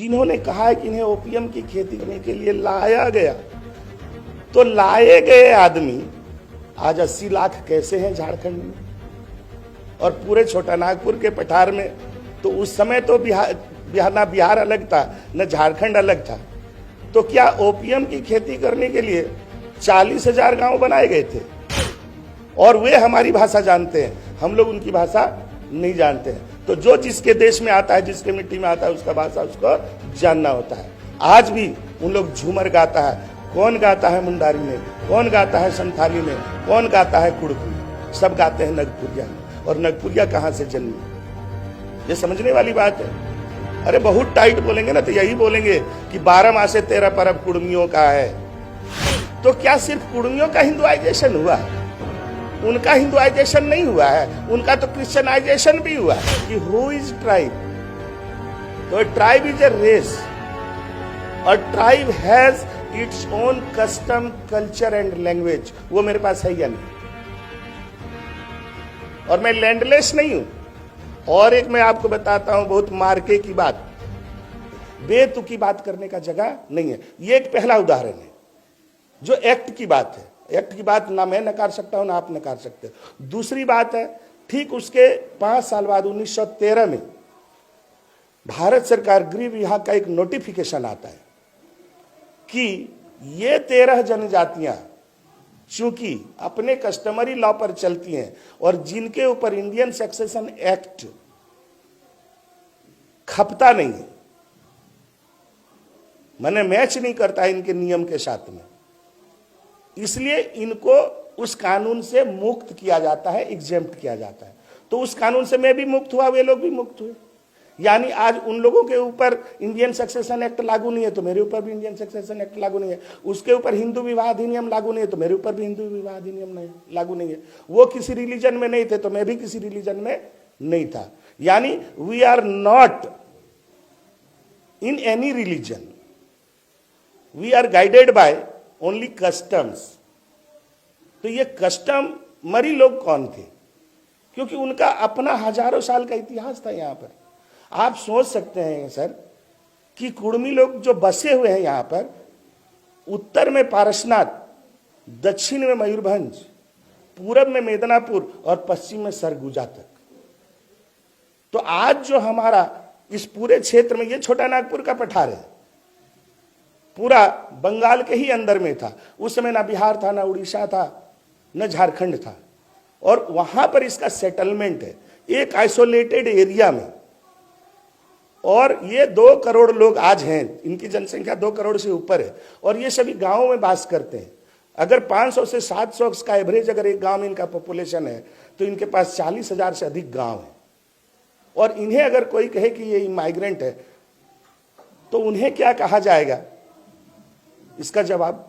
जिन्होंने कहा है कि इन्हें ओपीएम की खेती करने के लिए लाया गया, तो लाए गए आदमी आज 80 लाख कैसे हैं झारखंड में? और पूरे छोटा नागपुर के पठार में तो उस समय तो बिहार अलग था, न झारखंड अलग था। तो क्या ओपीएम की खेती करने के लिए 40,000 गांव बनाए गए थे? और वे हमारी भाषा जानते हैं, हम लोग उनकी भाषा नहीं जानते हैं। तो जो जिसके देश में आता है, जिसके मिट्टी में आता है, उसका भाषा उसको जानना होता है। आज भी उन लोग झूमर गाता है, कौन गाता है मुंडारी में, कौन गाता है संथाली में, कौन गाता है कुड़की, सब गाते हैं नगपुरिया में। और नगपुरिया कहाँ से जन्मी, ये समझने वाली बात है। अरे बहुत टाइट बोलेंगे ना तो यही बोलेंगे कि 12 मासे 13 परब कुड़मियों का है। तो क्या सिर्फ कुड़मियों का हिंदुआइजेशन हुआ है? उनका हिंदुआइजेशन नहीं हुआ है, उनका तो क्रिश्चियनाइजेशन भी हुआ है। कि हु इज ट्राइब? तो ट्राइब इज ए रेस, और tribe has its own custom, culture and language. वो मेरे पास है या नहीं? और मैं लैंडलेस नहीं हूं। और एक मैं आपको बताता हूं बहुत मार्के की बात, बेतुकी बात करने का जगह नहीं है। ये एक पहला उदाहरण है जो एक्ट की बात है। एक्ट की बात ना मैं नकार सकता हूं ना आप नकार सकते हो। दूसरी बात है, ठीक उसके 5 साल बाद 1913 में भारत सरकार गृह विभाग का एक नोटिफिकेशन आता है कि ये 13 जनजातियां चूंकि अपने कस्टमरी लॉ पर चलती हैं और जिनके ऊपर इंडियन सक्सेशन एक्ट खपता नहीं है, मैंने मैच नहीं करता है इनके नियम के साथ में, इसलिए इनको उस कानून से मुक्त किया जाता है, एग्जेम्प्ट किया जाता है। तो उस कानून से मैं भी मुक्त हुआ, वे लोग भी मुक्त हुए। यानी आज उन लोगों के ऊपर इंडियन सक्सेशन एक्ट लागू नहीं है तो मेरे ऊपर भी इंडियन सक्सेशन एक्ट लागू नहीं है। उसके ऊपर हिंदू विवाह अधिनियम लागू नहीं है तो मेरे ऊपर भी हिंदू विवाह अधिनियम नहीं लागू नहीं है। वो किसी रिलीजन में नहीं थे तो मैं भी किसी रिलीजन में नहीं था। यानी we are not in any religion, we are guided by only customs. तो ये कस्टमरी लोग कौन थे? क्योंकि उनका अपना हजारों साल का इतिहास था यहां पर। आप सोच सकते हैं सर कि कुड़मी लोग जो बसे हुए हैं यहां पर, उत्तर में पारसनाथ, दक्षिण में मयूरभंज, पूरब में मेदिनीपुर और पश्चिम में सरगुजा तक। तो आज जो हमारा इस पूरे क्षेत्र में, ये छोटा नागपुर का पठार है, पूरा बंगाल के ही अंदर में था। उस समय ना बिहार था, ना उड़ीसा था, न झारखंड था। और वहां पर इसका सेटलमेंट है एक आइसोलेटेड एरिया में। और ये 2 करोड़ लोग आज हैं, इनकी जनसंख्या 2 करोड़ से ऊपर है और ये सभी गांवों में वास करते हैं। अगर 500 से 700 का एवरेज अगर एक गांव में इनका पॉपुलेशन है तो इनके पास 40,000 से अधिक गांव है। और इन्हें अगर कोई कहे कि ये माइग्रेंट है तो उन्हें क्या कहा जाएगा? इसका जवाब